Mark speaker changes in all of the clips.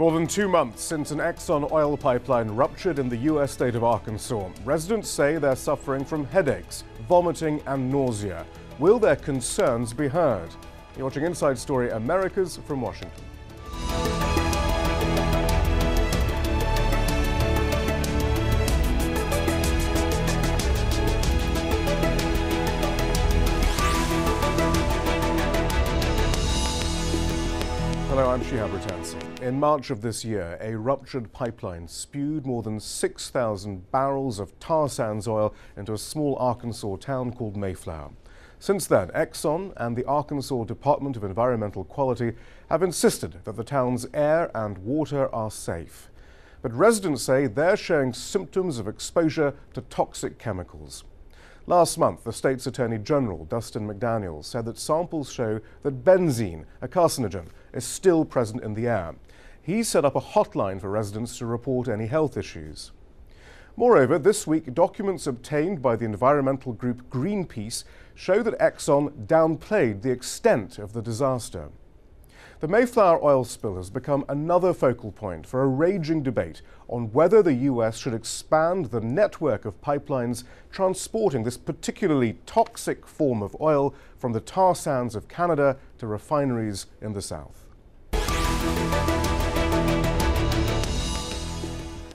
Speaker 1: More than 2 months since an Exxon oil pipeline ruptured in the U.S. state of Arkansas, residents say they're suffering from headaches, vomiting and nausea. Will their concerns be heard? You're watching Inside Story Americas from Washington. Hello, I'm Shihab Rattanssi. In March of this year, a ruptured pipeline spewed more than 6,000 barrels of tar sands oil into a small Arkansas town called Mayflower. Since then, Exxon and the Arkansas Department of Environmental Quality have insisted that the town's air and water are safe. But residents say they're showing symptoms of exposure to toxic chemicals. Last month, the state's Attorney General, Dustin McDaniel, said that samples show that benzene, a carcinogen, is still present in the air. He set up a hotline for residents to report any health issues. Moreover, this week, documents obtained by the environmental group Greenpeace show that Exxon downplayed the extent of the disaster. The Mayflower oil spill has become another focal point for a raging debate on whether the U.S. should expand the network of pipelines transporting this particularly toxic form of oil from the tar sands of Canada to refineries in the South.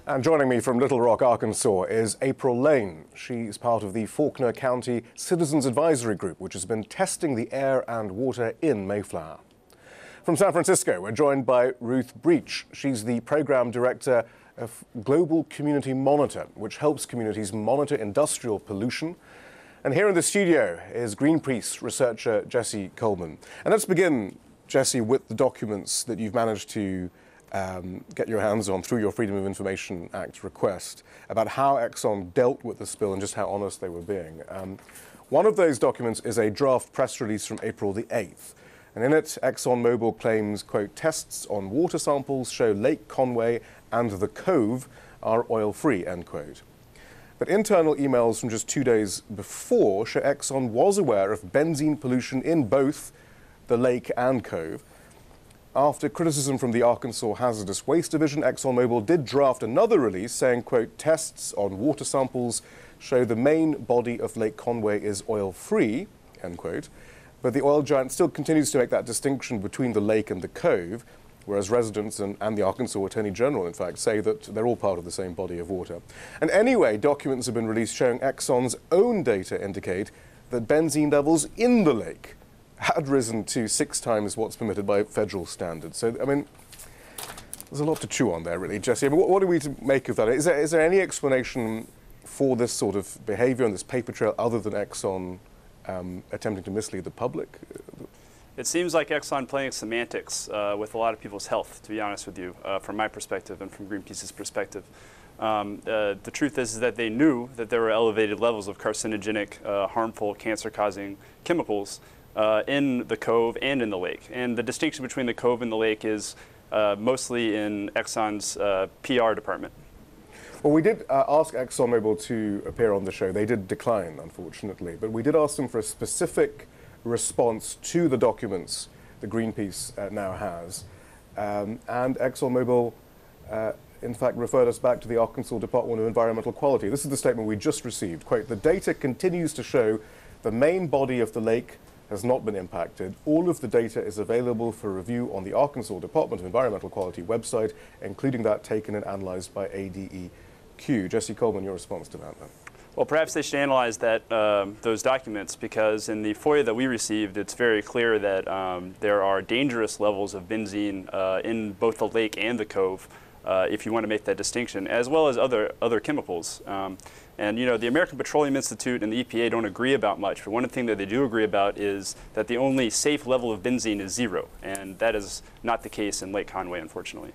Speaker 1: And joining me from Little Rock, Arkansas, is April Lane. She's part of the Faulkner County Citizens Advisory Group, which has been testing the air and water in Mayflower. From San Francisco, we're joined by Ruth Breech. She's the Program Director of Global Community Monitor, which helps communities monitor industrial pollution. And here in the studio is Greenpeace researcher Jesse Coleman. And let's begin, Jesse, with the documents that you've managed to get your hands on through your Freedom of Information Act request about how Exxon dealt with the spill and just how honest they were being. One of those documents is a draft press release from April the 8th. And in it, ExxonMobil claims, quote, tests on water samples show Lake Conway and the Cove are oil-free, end quote. But internal emails from just 2 days before show Exxon was aware of benzene pollution in both the lake and Cove. After criticism from the Arkansas Hazardous Waste Division, ExxonMobil did draft another release saying, quote, tests on water samples show the main body of Lake Conway is oil-free, end quote. But the oil giant still continues to make that distinction between the lake and the Cove, whereas residents and the Arkansas Attorney General, in fact, say that they're all part of the same body of water. And anyway, documents have been released showing Exxon's own data indicate that benzene levels in the lake had risen to 6 times what's permitted by federal standards. So, I mean, there's a lot to chew on there, really, Jesse. I mean, what are we to make of that? Is there any explanation for this sort of behavior and this paper trail other than Exxon attempting to mislead the public?
Speaker 2: It seems like Exxon playing semantics with a lot of people's health, to be honest with you, from my perspective and from Greenpeace's perspective. The truth is that they knew that there were elevated levels of carcinogenic, harmful, cancer-causing chemicals in the Cove and in the lake. And the distinction between the Cove and the lake is mostly in Exxon's PR department.
Speaker 1: Well, we did ask ExxonMobil to appear on the show. They did decline, unfortunately. But we did ask them for a specific response to the documents that Greenpeace now has. And ExxonMobil, in fact, referred us back to the Arkansas Department of Environmental Quality. This is the statement we just received. Quote, the data continues to show the main body of the lake has not been impacted. All of the data is available for review on the Arkansas Department of Environmental Quality website, including that taken and analyzed by ADEQ. Jesse Coleman, your response to that, then?
Speaker 2: Well, perhaps they should analyze that, those documents, because in the FOIA that we received, it's very clear that there are dangerous levels of benzene in both the lake and the Cove, if you want to make that distinction, as well as other chemicals. And you know, the American Petroleum Institute and the EPA don't agree about much, but one thing that they do agree about is that the only safe level of benzene is 0, and that is not the case in Lake Conway, unfortunately.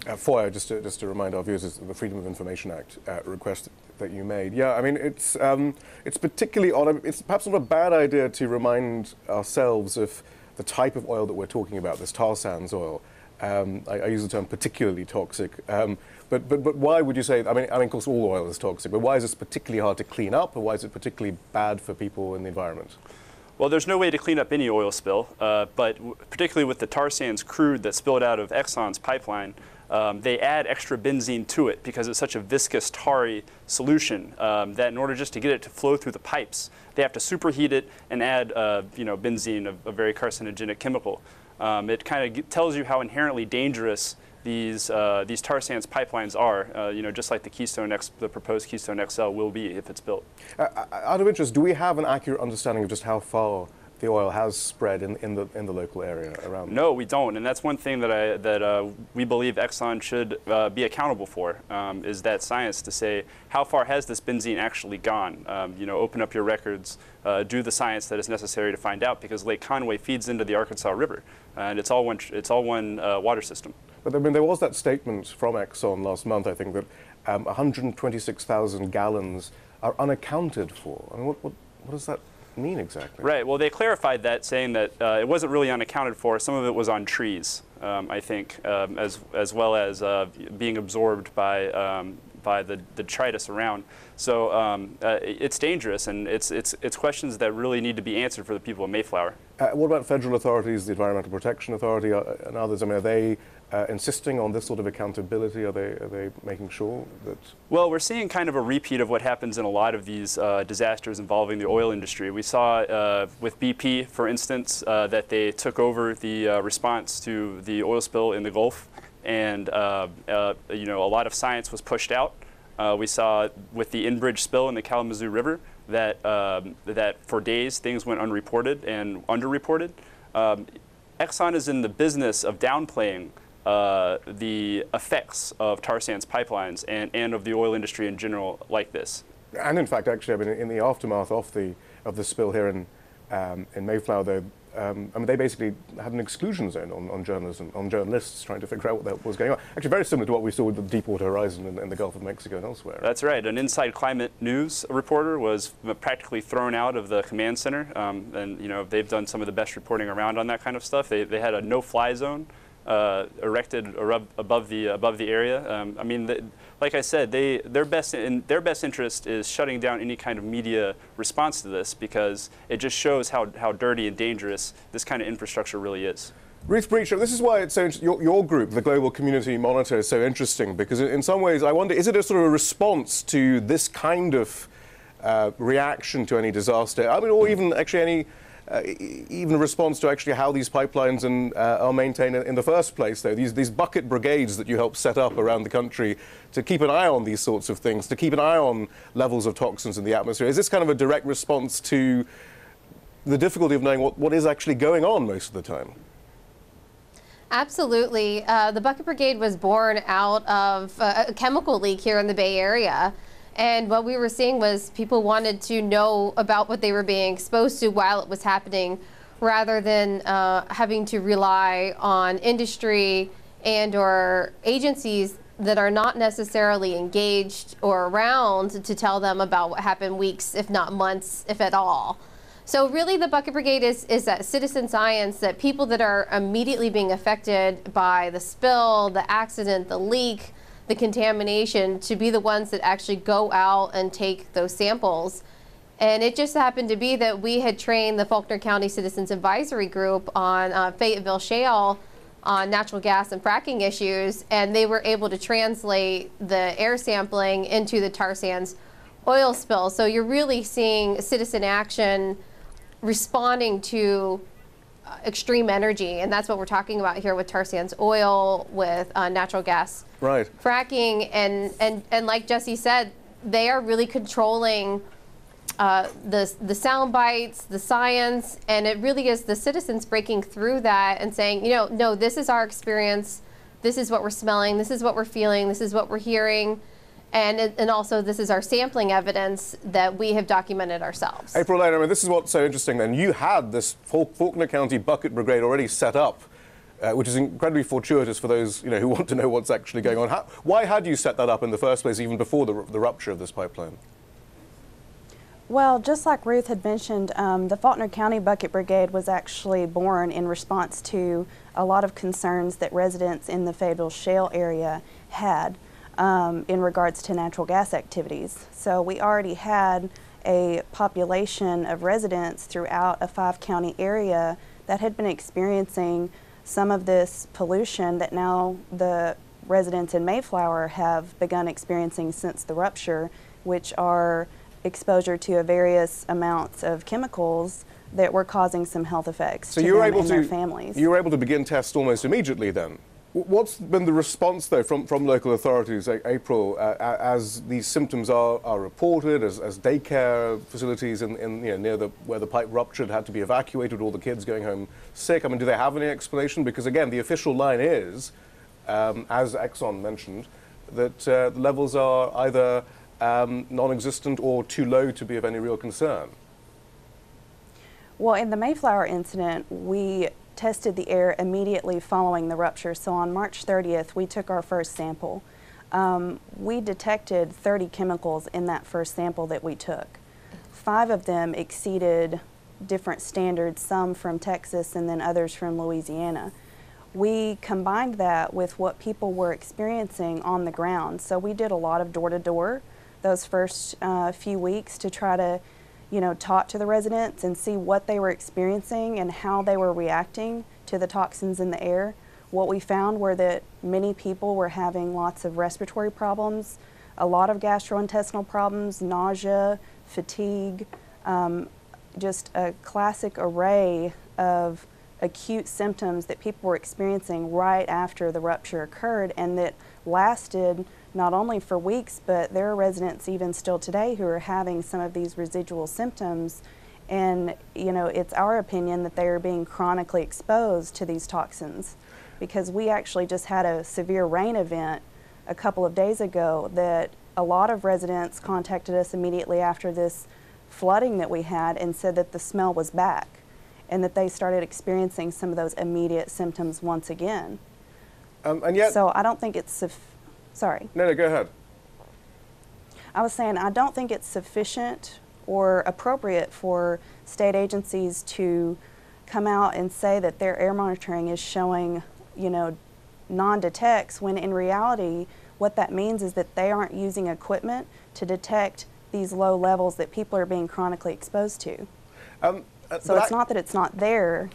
Speaker 1: FOIA, just to remind our viewers, is the Freedom of Information Act request that you made. Yeah, I mean, it's particularly odd. It's perhaps not a bad idea to remind ourselves of the type of oil that we're talking about, this tar sands oil. I use the term particularly toxic. But why would you say, I mean, of course, all oil is toxic, but why is this particularly hard to clean up, or why is it particularly bad for people in the environment?
Speaker 2: Well, there's no way to clean up any oil spill, but particularly with the tar sands crude that spilled out of Exxon's pipeline, they add extra benzene to it because it's such a viscous, tarry solution that in order just to get it to flow through the pipes, they have to superheat it and add benzene, a very carcinogenic chemical. It kind of tells you how inherently dangerous these tar sands pipelines are, just like the proposed Keystone XL will be if it's built.
Speaker 1: Out of interest, do we have an accurate understanding of just how far the oil has spread in the local area around?
Speaker 2: No, we don't, and that's one thing that we believe Exxon should be accountable for, is that science to say how far has this benzene actually gone. Open up your records, do the science that is necessary to find out, because Lake Conway feeds into the Arkansas River, and it's all one water system.
Speaker 1: But I mean, there was that statement from Exxon last month, I think, that 126,000 gallons are unaccounted for. I mean, what does that mean exactly?
Speaker 2: Right. Well, they clarified that, saying that it wasn't really unaccounted for. Some of it was on trees, I think, as well as being absorbed by the detritus around. So it's dangerous, and it's questions that really need to be answered for the people of Mayflower.
Speaker 1: What about federal authorities, the Environmental Protection Authority, and others? I mean, are they insisting on this sort of accountability? Are they making sure that? Well,
Speaker 2: we're seeing kind of a repeat of what happens in a lot of these disasters involving the oil industry. We saw with BP, for instance, that they took over the response to the oil spill in the Gulf, and a lot of science was pushed out. We saw with the Enbridge spill in the Kalamazoo River that that for days things went unreported and underreported. Exxon is in the business of downplaying the effects of tar sands pipelines and of the oil industry in general like this.
Speaker 1: And in fact, actually, I mean, in the aftermath of the spill here in Mayflower, I mean, they basically had an exclusion zone on journalists trying to figure out what was going on. Actually, very similar to what we saw with the Deepwater Horizon in the Gulf of Mexico and elsewhere.
Speaker 2: That's right. An Inside Climate News reporter was practically thrown out of the command center, and they've done some of the best reporting around on that kind of stuff. They had a no-fly zone erected above the area. I mean, like I said, their best interest is shutting down any kind of media response to this, because it just shows how dirty and dangerous this kind of infrastructure really is.
Speaker 1: Ruth Breech, this is why it's so your group, the Global Community Monitor, is so interesting, because in some ways I wonder, is it a sort of a response to this kind of reaction to any disaster? I mean, or even actually any even a response to actually how these pipelines are maintained in the first place, though. These bucket brigades that you help set up around the country to keep an eye on these sorts of things, to keep an eye on levels of toxins in the atmosphere. Is this kind of a direct response to the difficulty of knowing what is actually going on most of the time?
Speaker 3: Absolutely. The Bucket Brigade was born out of a chemical leak here in the Bay Area. And what we were seeing was people wanted to know about what they were being exposed to while it was happening, rather than having to rely on industry and or agencies that are not necessarily engaged or around to tell them about what happened weeks, if not months, if at all. So really the Bucket Brigade is that citizen science, that people that are immediately being affected by the spill, the accident, the leak, the contamination, to be the ones that actually go out and take those samples. And it just happened to be that we had trained the Faulkner County Citizens Advisory Group on Fayetteville Shale on natural gas and fracking issues, and they were able to translate the air sampling into the tar sands oil spill. So you're really seeing citizen action responding to extreme energy, and that's what we're talking about here with tar sands oil, with natural gas fracking, and like Jesse said, they are really controlling the sound bites, the science, and it really is the citizens breaking through that and saying, no, this is our experience, this is what we're smelling, this is what we're feeling, this is what we're hearing. And also, this is our sampling evidence that we have documented ourselves.
Speaker 1: April Lane, I mean, this is what's so interesting then. You had this Faulkner County Bucket Brigade already set up, which is incredibly fortuitous for those who want to know what's actually going on. Why had you set that up in the first place, even before the rupture of this pipeline?
Speaker 4: Well, just like Ruth had mentioned, the Faulkner County Bucket Brigade was actually born in response to a lot of concerns that residents in the Fayetteville Shale area had in regards to natural gas activities. So we already had a population of residents throughout a 5-county area that had been experiencing some of this pollution that now the residents in Mayflower have begun experiencing since the rupture, which are exposure to various amounts of chemicals that were causing some health effects to them and their families.
Speaker 1: You were able to begin tests almost immediately then. What's been the response, though, from local authorities, April, as these symptoms are reported, as daycare facilities near where the pipe ruptured had to be evacuated, all the kids going home sick? I mean, do they have any explanation? Because, again, the official line is, as Exxon mentioned, that the levels are either non-existent or too low to be of any real concern.
Speaker 4: Well, in the Mayflower incident, we tested the air immediately following the rupture. So on March 30th, we took our first sample. We detected 30 chemicals in that first sample that we took. 5 of them exceeded different standards, some from Texas and then others from Louisiana. We combined that with what people were experiencing on the ground. So we did a lot of door-to-door those first few weeks to try to talk to the residents and see what they were experiencing and how they were reacting to the toxins in the air. What we found were that many people were having lots of respiratory problems, a lot of gastrointestinal problems, nausea, fatigue, just a classic array of acute symptoms that people were experiencing right after the rupture occurred, and that lasted not only for weeks, but there are residents even still today who are having some of these residual symptoms. And it's our opinion that they are being chronically exposed to these toxins, because we actually just had a severe rain event a couple of days ago that a lot of residents contacted us immediately after this flooding that we had and said that the smell was back and that they started experiencing some of those immediate symptoms once again.
Speaker 1: And yet,
Speaker 4: so I don't think it's sorry.
Speaker 1: No, go ahead.
Speaker 4: I was saying I don't think it's sufficient or appropriate for state agencies to come out and say that their air monitoring is showing, non-detects, when in reality what that means is that they aren't using equipment to detect these low levels that people are being chronically exposed to. So it's not that it's not there.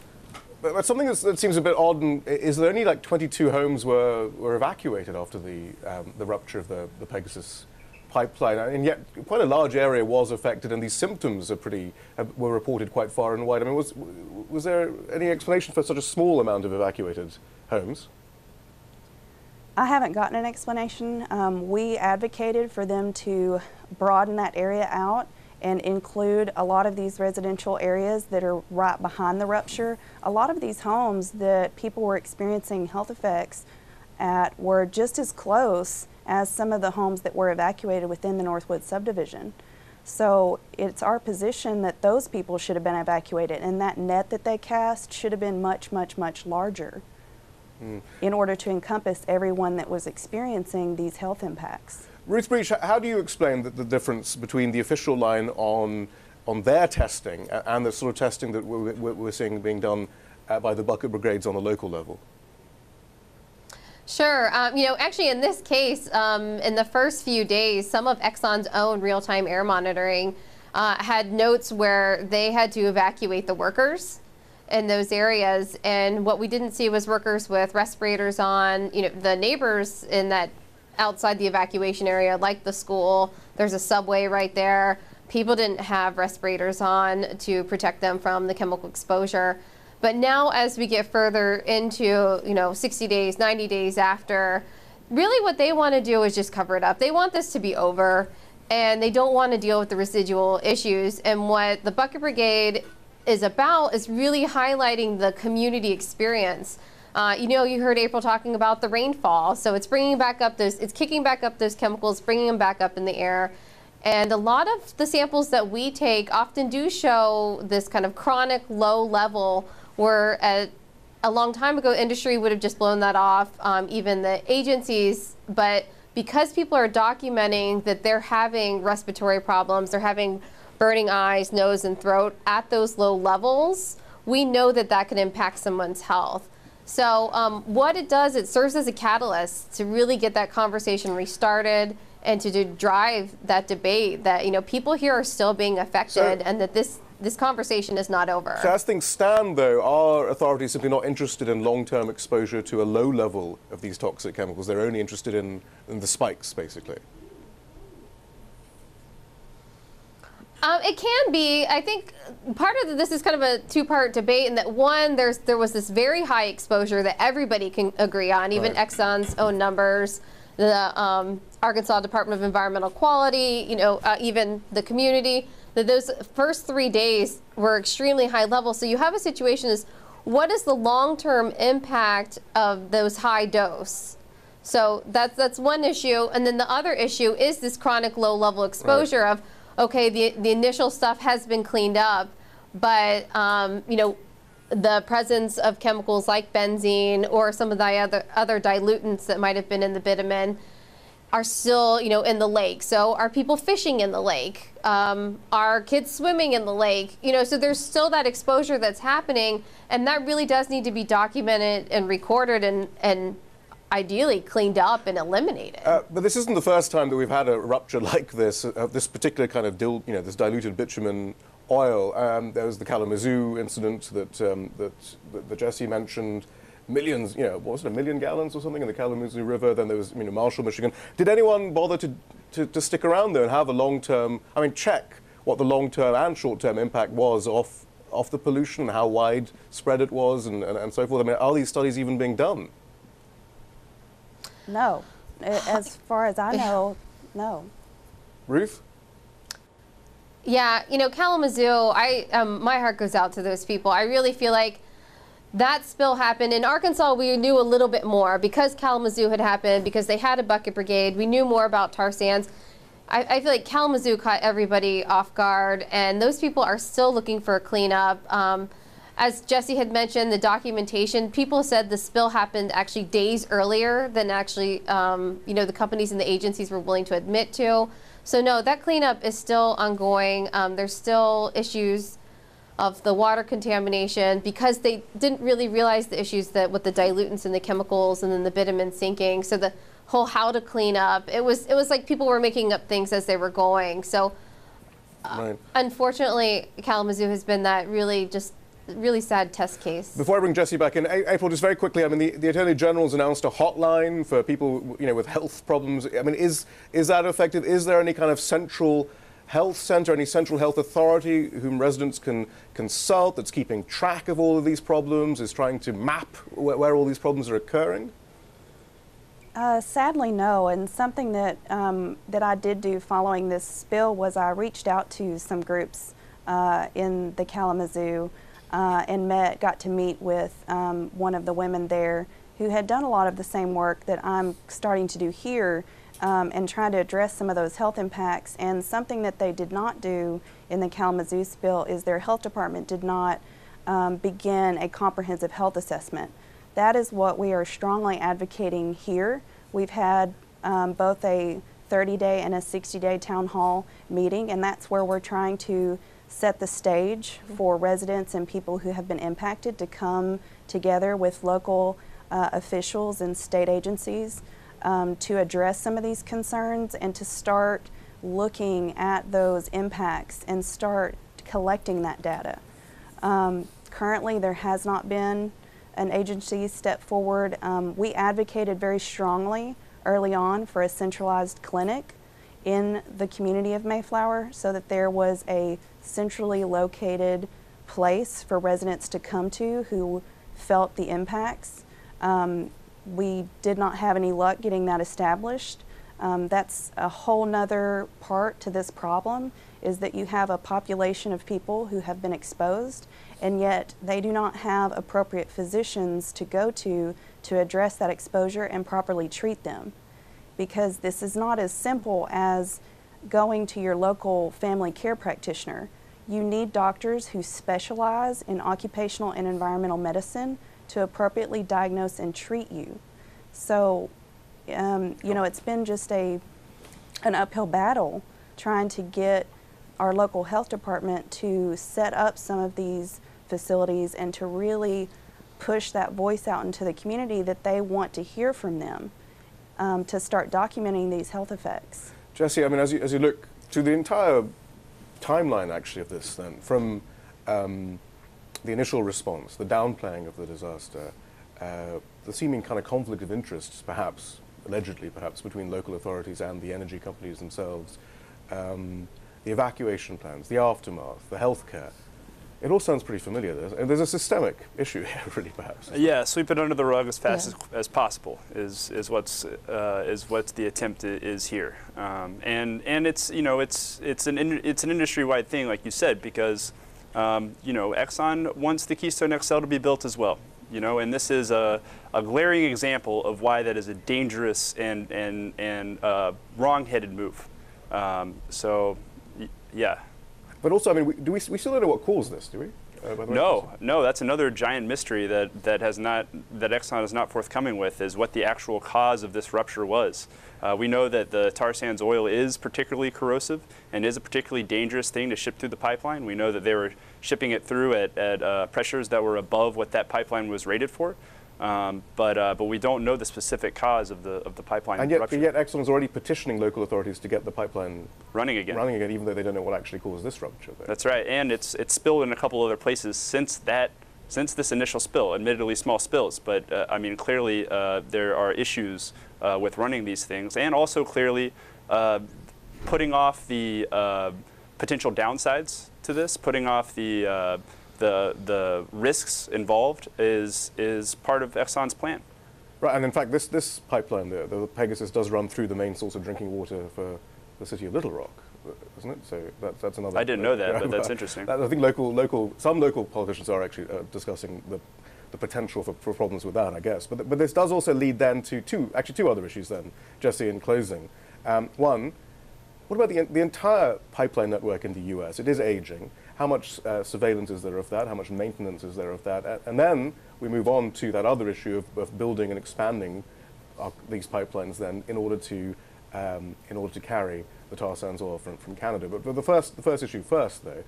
Speaker 1: But something that seems a bit odd is that only like 22 homes were evacuated after the rupture of the Pegasus pipeline, and yet quite a large area was affected, and these symptoms were reported quite far and wide. I mean, was there any explanation for such a small amount of evacuated homes?
Speaker 4: I haven't gotten an explanation. We advocated for them to broaden that area out and include a lot of these residential areas that are right behind the rupture. A lot of these homes that people were experiencing health effects at were just as close as some of the homes that were evacuated within the Northwood subdivision. So it's our position that those people should have been evacuated, and that net that they cast should have been much, much, much larger in order to encompass everyone that was experiencing these health impacts.
Speaker 1: Ruth Breech, how do you explain the difference between the official line on their testing and the sort of testing that we're seeing being done by the Bucket Brigades on the local level?
Speaker 3: Sure. Actually, in this case, in the first few days, some of Exxon's own real-time air monitoring had notes where they had to evacuate the workers in those areas. And what we didn't see was workers with respirators on. The neighbors in that outside the evacuation area, like the school, there's a subway right there. People didn't have respirators on to protect them from the chemical exposure. But now as we get further into, 60 days, 90 days after, really what they want to do is just cover it up. They want this to be over, and they don't want to deal with the residual issues. And what the Bucket Brigade is about is really highlighting the community experience. You heard April talking about the rainfall, so it's bringing back up it's kicking back up those chemicals, bringing them back up in the air. And a lot of the samples that we take often do show this kind of chronic low level where a long time ago industry would have just blown that off, even the agencies. But because people are documenting that they're having respiratory problems, they're having burning eyes, nose, and throat at those low levels, we know that that can impact someone's health. So what it does, it serves as a catalyst to really get that conversation restarted and to drive that debate that people here are still being affected, and that this this conversation is not over.
Speaker 1: So as things stand, though, are authorities simply not interested in long-term exposure to a low level of these toxic chemicals? They're only interested in the spikes, basically.
Speaker 3: It can be. I think part of this is kind of a two-part debate in that, one, there was this very high exposure that everybody can agree on, even
Speaker 1: right.
Speaker 3: Exxon's own numbers, the Arkansas Department of Environmental Quality, even the community, that those first 3 days were extremely high level. So you have a situation is, what is the long-term impact of those high dose? So that's one issue. And then the other issue is this chronic low-level exposure of, okay, the initial stuff has been cleaned up, but the presence of chemicals like benzene or some of the other dilutants that might have been in the bitumen are still, in the lake. So are people fishing in the lake? Are kids swimming in the lake? So there's still that exposure that's happening, and that really does need to be documented and recorded and ideally cleaned up and eliminated.
Speaker 1: But this isn't the first time that we've had a rupture like this, this particular kind of, this diluted bitumen oil. There was the Kalamazoo incident that Jesse mentioned. Millions, what was it, 1 million gallons or something in the Kalamazoo River? Then there was, Marshall, Michigan. Did anyone bother to stick around there and have a long-term, check what the long-term and short-term impact was off the pollution, how widespread it was, and so forth? Are these studies even being done?
Speaker 4: No. As far as I know, no.
Speaker 1: Ruth?
Speaker 3: Yeah, Kalamazoo, my heart goes out to those people. I really feel like that spill happened. In Arkansas, we knew a little bit more because Kalamazoo had happened, because they had a Bucket Brigade. We knew more about tar sands. I feel like Kalamazoo caught everybody off guard, and those people are still looking for a cleanup. As Jesse had mentioned, the documentation, people said the spill happened actually days earlier than actually, the companies and the agencies were willing to admit to. So no, that cleanup is still ongoing. There's still issues of the water contamination because they didn't really realize the issues that with the dilutants and the chemicals and then the bitumen sinking. So the whole how to clean up, it was like people were making up things as they were going. So
Speaker 1: Right.
Speaker 3: Unfortunately, Kalamazoo has been that really sad test case.
Speaker 1: Before I bring Jesse back in, April, just very quickly, the Attorney General's announced a hotline for people, with health problems. Is that effective? Is there any kind of central health center, any central health authority whom residents can consult that's keeping track of all of these problems, is trying to map where all these problems are occurring?
Speaker 4: Sadly, no. And something that I did do following this spill was I reached out to some groups in the Kalamazoo and got to meet with one of the women there who had done a lot of the same work that I'm starting to do here and trying to address some of those health impacts. And something that they did not do in the Kalamazoo spill is their health department did not begin a comprehensive health assessment. That is what we are strongly advocating here. We've had both a 30-day and a 60-day town hall meeting, and that's where we're trying to set the stage for residents and people who have been impacted to come together with local officials and state agencies to address some of these concerns and to start looking at those impacts and start collecting that data. Currently, there has not been an agency step forward. We advocated very strongly early on for a centralized clinic in the community of Mayflower so that there was a centrally located place for residents to come to who felt the impacts. We did not have any luck getting that established. That's a whole nother part to this problem, is that you have a population of people who have been exposed, and yet they do not have appropriate physicians to go to address that exposure and properly treat them. Because this is not as simple as going to your local family care practitioner. You need doctors who specialize in occupational and environmental medicine to appropriately diagnose and treat you. So, it's been just an uphill battle trying to get our local health department to set up some of these facilities and to really push that voice out into the community that they want to hear from them to start documenting these health effects.
Speaker 1: Jesse, as you look to the entire timeline, actually, of this, then, from the initial response, the downplaying of the disaster, the seeming kind of conflict of interests, perhaps, allegedly perhaps, between local authorities and the energy companies themselves, the evacuation plans, the aftermath, the healthcare. It all sounds pretty familiar. There's a systemic issue here, really, perhaps.
Speaker 2: Yeah, sweep it under the rug as fast as possible is what the attempt is here, and it's it's an industry-wide thing, like you said, because Exxon wants the Keystone XL to be built as well, and this is a glaring example of why that is a dangerous and wrong-headed move. Yeah.
Speaker 1: But also, I mean, we still don't know what caused this, do we?
Speaker 2: No, that's another giant mystery that Exxon is not forthcoming with, is what the actual cause of this rupture was. We know that the tar sands oil is particularly corrosive and is a particularly dangerous thing to ship through the pipeline. We know that they were shipping it through at pressures that were above what that pipeline was rated for. But we don't know the specific cause of the pipeline rupture.
Speaker 1: Yet Exxon is already petitioning local authorities to get the pipeline
Speaker 2: running again,
Speaker 1: even though they don't know what actually caused this rupture. Though.
Speaker 2: That's right, and it's spilled in a couple other places since this initial spill. Admittedly, small spills, but I mean, clearly there are issues with running these things, and also clearly putting off the potential downsides to this, putting off the risks involved is part of Exxon's plan.
Speaker 1: Right, and in fact, this pipeline, the Pegasus, does run through the main source of drinking water for the city of Little Rock, isn't it? So that's another.
Speaker 2: I didn't know that, but that's interesting.
Speaker 1: I think some local politicians are actually discussing the potential for problems with that, I guess. But this does also lead then to two other issues then, Jesse, in closing. One, what about the entire pipeline network in the U.S.? It is aging. How much surveillance is there of that? How much maintenance is there of that? And then we move on to that other issue of building and expanding these pipelines then in order to carry the tar sands oil from Canada. But the first issue first, though.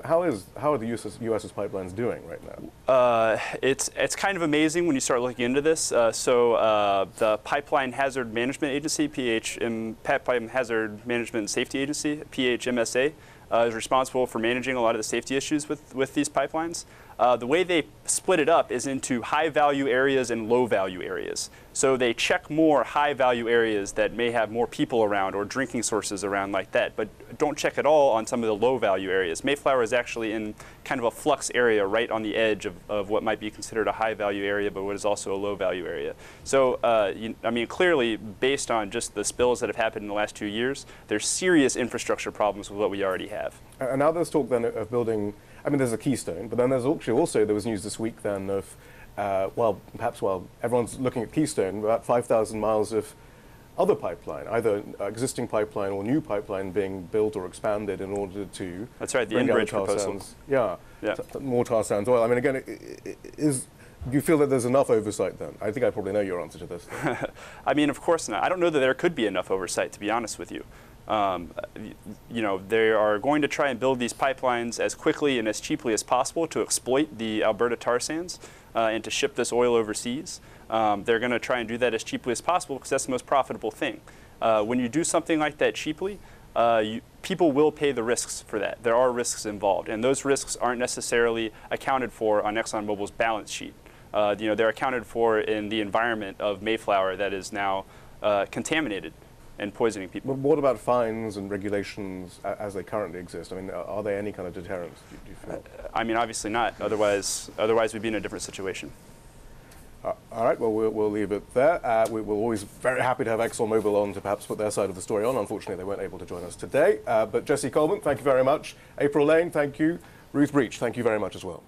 Speaker 1: How are the U.S.'s pipelines doing right now?
Speaker 2: It's kind of amazing when you start looking into this. The Pipeline Hazard Management Agency, Pipeline Hazard Management and Safety Agency, PHMSA, is responsible for managing a lot of the safety issues with these pipelines. The way they split it up is into high-value areas and low-value areas. So they check more high-value areas that may have more people around or drinking sources around like that, but don't check at all on some of the low-value areas. Mayflower is actually in kind of a flux area right on the edge of what might be considered a high-value area, but what is also a low-value area. So, I mean, clearly, based on just the spills that have happened in the last 2 years, there's serious infrastructure problems with what we already have.
Speaker 1: And now there's talk then of building, I mean, there's a Keystone, but then there's also there was news this week then of, perhaps while everyone's looking at Keystone, about 5,000 miles of other pipeline, either existing pipeline or new pipeline being built or expanded in order to.
Speaker 2: That's right, the Enbridge proposal.
Speaker 1: Yeah, more tar sands oil. I mean, again, do you feel that there's enough oversight then? I think I probably know your answer to this.
Speaker 2: I mean, of course not. I don't know that there could be enough oversight, to be honest with you. They are going to try and build these pipelines as quickly and as cheaply as possible to exploit the Alberta tar sands and to ship this oil overseas. They're going to try and do that as cheaply as possible because that's the most profitable thing. When you do something like that cheaply, people will pay the risks for that. There are risks involved, and those risks aren't necessarily accounted for on ExxonMobil's balance sheet. They're accounted for in the environment of Mayflower that is now contaminated and poisoning people.
Speaker 1: But what about fines and regulations as they currently exist? I mean, are there any kind of deterrents, do you feel?
Speaker 2: I mean, obviously not. Otherwise we'd be in a different situation.
Speaker 1: All right, well, we'll leave it there. We're always very happy to have ExxonMobil on to perhaps put their side of the story on. Unfortunately, they weren't able to join us today. But Jesse Coleman, thank you very much. April Lane, thank you. Ruth Breech, thank you very much as well.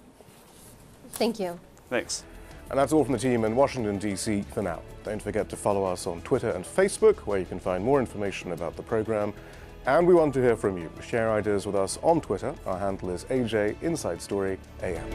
Speaker 3: Thank you.
Speaker 2: Thanks.
Speaker 1: And that's all from the team in Washington, D.C. for now. Don't forget to follow us on Twitter and Facebook, where you can find more information about the program. And we want to hear from you. Share ideas with us on Twitter. Our handle is AJ Inside Story AM.